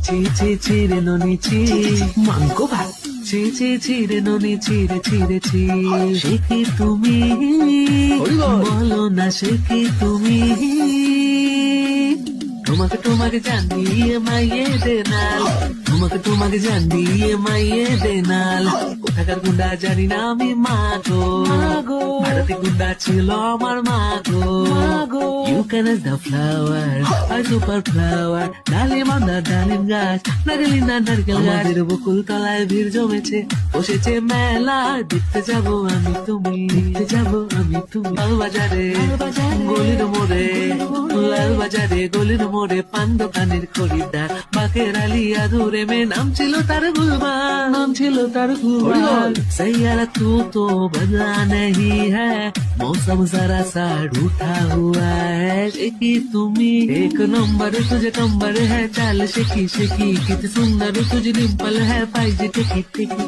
চি চি চিরে ননি চি মাংস ভাত চি চি চিরে ননি চিরে চিরে চি সে কি তুমি বলো না সে কি তুমি তোমাকে তোমাকে জান দিয়ে মাইয়ে দেনাল তোমাকে জান দিয়ে মাইয়ে দেনাল কোথাকার গুন্ডা জানি না আমি মাগো ভারতী গুন্ডা ছিল আমার মাগো ইউ ক্যান দ্য ফ্লাওয়ার আর সুপার ফ্লাওয়ার ডালিম বান্ধা ডালিম গাছ নারকেল না নারকেল গাছের বকুল তলায় ভিড় জমেছে বসেছে মেলা দেখতে যাবো আমি তুমি দেখতে যাবো আমি তুমি লাল বাজারে গলির মোড়ে লাল বাজারে গলির মোড়ে পান দোকানের খরিদ্দার বাকের আলিয়া ধরে মে নাম ছিল তার গুলবান নাম ছিল তার गुलबान सैयारा तू तो बदला नहीं है मौसम जरा सा रूठा हुआ है शेकी तुम्ही एक नंबर तुझे कंबर है चाल शेकी शेकी किती सुंदर तुझी डिंपल है पाहिजे टिकी टिकी